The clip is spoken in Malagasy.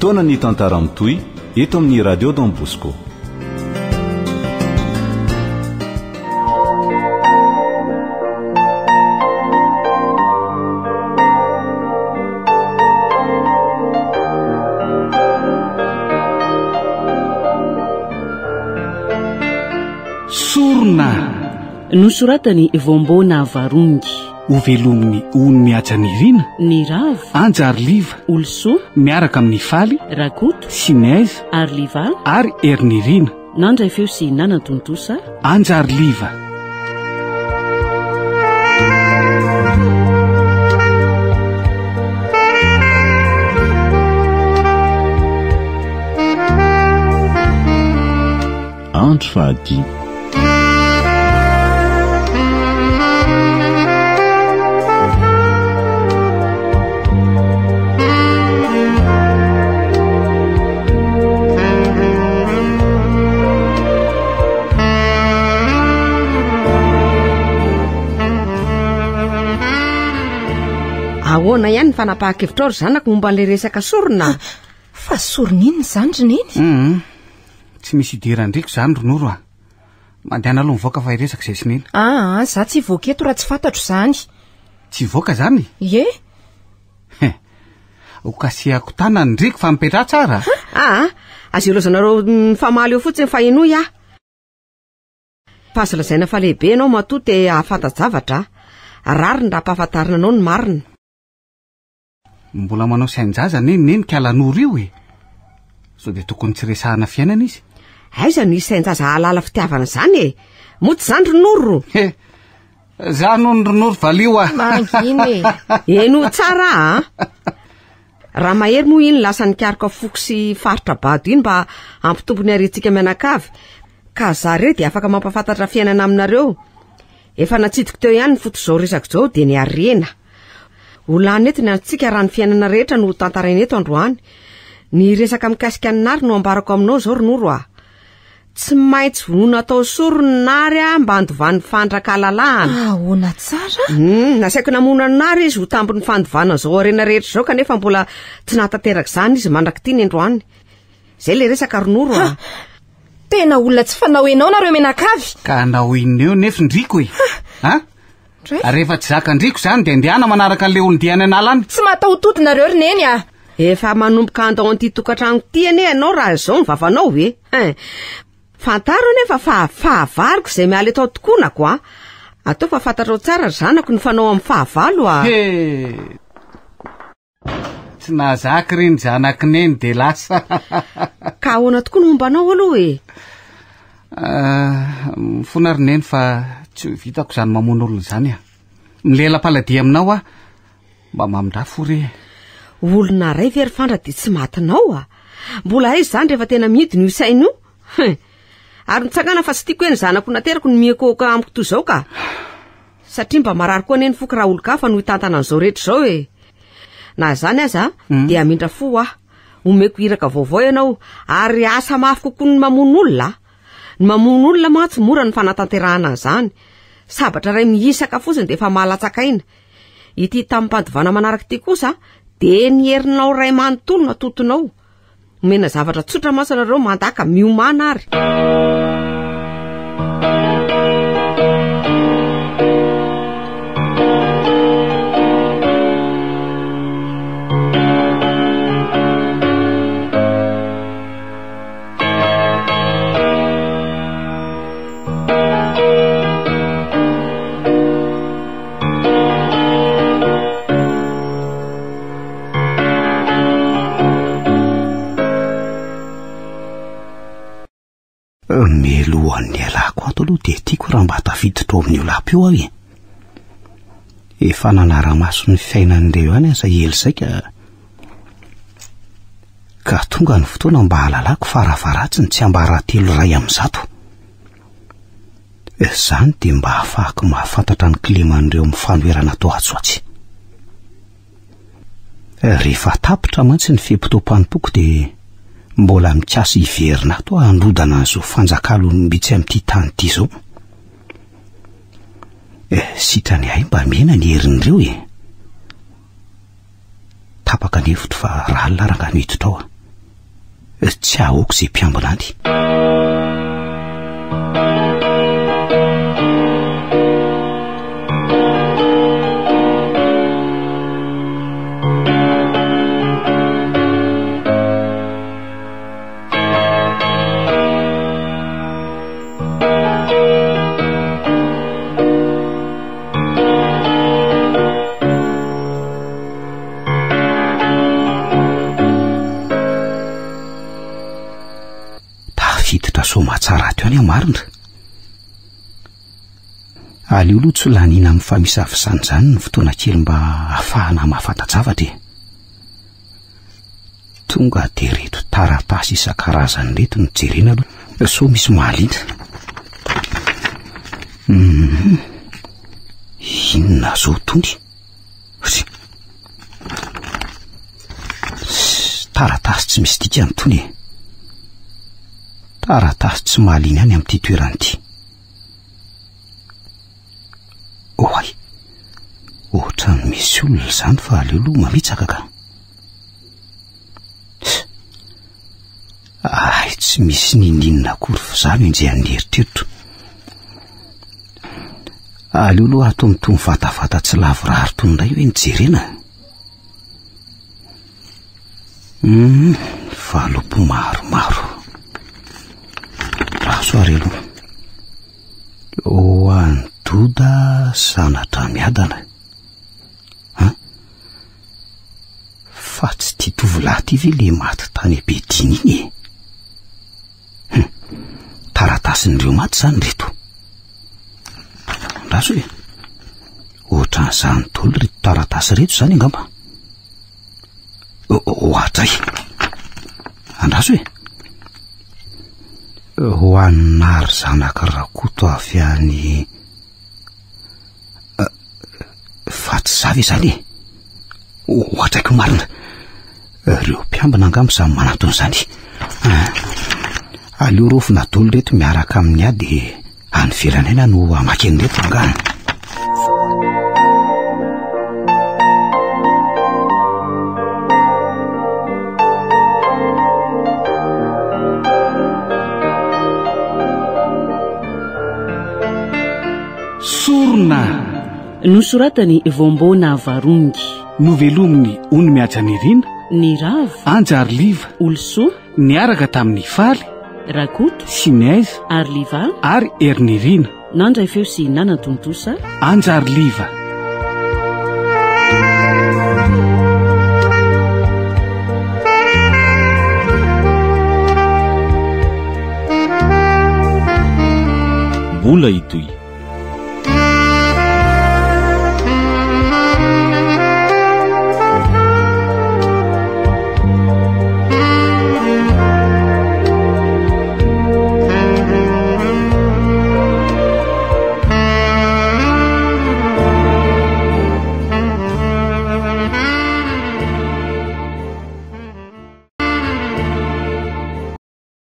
fotoana ny tantara mitoy eto amin'ny radio Don Bosco. Sorona nosoratany vombona varungy ovelominy ony miaja ny rina ny ravo anjariliva olso miaraka amin'ny faly rakoto sinaiza arliva ary ernirina nandray feo sy nanantontosa anjariliva. Andro fahadimy. Ahoana ihany ny fanapahakevitra ry zanako momba an'ilay resaka sorona. Fa sorona inona izany roneny? Tsy misy idiran-driko izany ronoro a. Mandehana aloha mivoaka fa iresaka izay sinena. Za tsy voaka eto raha tsy fantatro izany. Tsy voaka izany? Ie. Okasiako tanany ndriko fa mipetra tsara. Azo ilozanareo mifamaly eo fotsiny fa inoy a. Fa azo lazaina fa lehibe ianao matoa te hahafantajavatra. Rariny raha mpahafantarina anao ny marina. Mbola manao sainjaza neny kalanoro io e. So dia tokony tsy resahana fiainana izy. Aiza ny sainjaza halala fitiavana izany e. Moty izany ronoro. Za noho ny ronoro valio a. Manginy e. Eno tsara a. Raha mahery moa iny lasa nikaroka foko sy faritra bado iny mba ampitombo ny arentsika mianakavy. Ka zareo dia afaka mampafantatra fiainana aminareo. Efa natsidiko teo ihany ny foto izao resaka izao dia ny arena. Olany eto ny antsika raha ny fiainana rehetra no tantaraina eto androany. Ny resaka mikasika ny nary no ambarako aminao izao ronoro a. Tsy maintsy vonoina atao sorony nary mba handovan'ny fandran-kahalalahana. Ahoana tsara? Nasaiko namonana ny nary izy ho tambony fandovana izao arena rehetra izao kanefa mbola tsy nahatateraka izany izy mandrakity ny androany. Izay le resaka ronoro a. Tena olona tsy fanao enao nareo menakavy. Ka nao inona eo nefa ndriko e. Rehefa tsy zakan-driko izany dia andehana manaraka an'ilay olondiany analany. Tsy matahototy nareo roneny a. Efa manomboka andao an'ity tokantrano ity ane ianao raha izao ny vavanao e. Fantaro anefa fa fahavariko izay miala etao tokonako a. Atao fa fantatrao tsara zanako ny fanao amin'ny fahavalo a. Tsy nahazaky ry ny zanako neny dia lasa. Ka ahoana tokoa no mombanao aloha e. Mifona ry neny fa tsy vitako izany mamono olona izany a. Milela-paladia aminao a mba mamindrafo re. Olona ray very fandra dia tsy matinao a. Mbola aiza izany rehefa tena midiny io saina io. Ary nitsangana fa tsy tiako hoe ny zanako naterako ny miakoka amiko toy izao ka. Satria mba marary koa neny foka raha olon-kafa no hitantana an'izao rehetra izao e. Na zany aza dia mindra fo omeko iraka vaovao ianao ary asa mafy kokoa ny mamono olona. Ny mamono olona mantsy mora ny fanatanterahana an'izany. Sabatra ray miisaka fotsiny dia efa mahalatsakaina. Ity tamin'ny mpandovana manaraka ity kosa dia ny herinao ray manontolo na totonao. Mena zavatra tsotra masana reo mandaka miomana ary. Melohan'ny alako ato aloha dia tiako raha mba tafiditra ao amin'ny olapio aho e. Efa nanara-maso ny fiainan'ireo ihany aza ely saika. Ka tonga ny fotoana mba halalako faravaratsiny tsy ambara-telo ray amin'zato. Izany dia mba hafahako mahafantatra ny kliman'ireo mifanoherana tao atsoatsy. Rehefa tapitra mantsy ny fimpitoam-panompoko dia mbola mikasy hiverina ato handrodana an'izao fanjakalo mby tsy amin'ity tany ity izao. Sitrany ahy mba mena ny herin'ireo e. Tapaka ny hevitro fa raha laranga no hiditra ao. tsy ahoko izay mpiambina any. Fiditra somatsara ato any marina. Aleo aloha tsy lanina amin'ny famisavisany izany ny fotoana kely mba ahafahana mahafantajavatra. Tonga de reto taratasy isan-karazany reto no jerena aloha, so misy mahaliana. Inona zao tony? Taratasy tsy misy dikany tony. Taratasy tsy mahaliana any amin'ity toerana ity. Oay, ohatrany misy olona izany fa aleo aloha mamitsaka ka. Tsy misy ninina akory fa izany enjehan'ny eritreritro. Aleo aloha ato mitony vatavata tsy lavo rary tony indray hoe nijerena. Valopo maromaro. Rasoary aloha. Ho an'ny doda sanatra miadana. Fa tsy tia tovolahy ty ve le maty tany Bediny iny? Taratasin'ireo maty izany reto. Raso hoe ohatran'izany daholo reto taratasy reto izany angamba. Ohatray. Andraso hoe ho anary zanaka rakoto avy any fa tsy zavy izany e. Ohatraiko marina. Ireo mpiambina angamba samy manantona izany. Aleo rofina daholo reto miaraka amin'ny ady any velanena no amakiany reto angana. Sorona nosoratany Vombona Varungi, novelominy Ony Miajanirina, ny Ravo, Anjary Liva, Olsoa, niaraka tamin'ny Faly, Rakoto, Sinaizy ary Liva, ary Ernirina. nandray feo sy nanantontosa Anjary Liva. Mbola itoy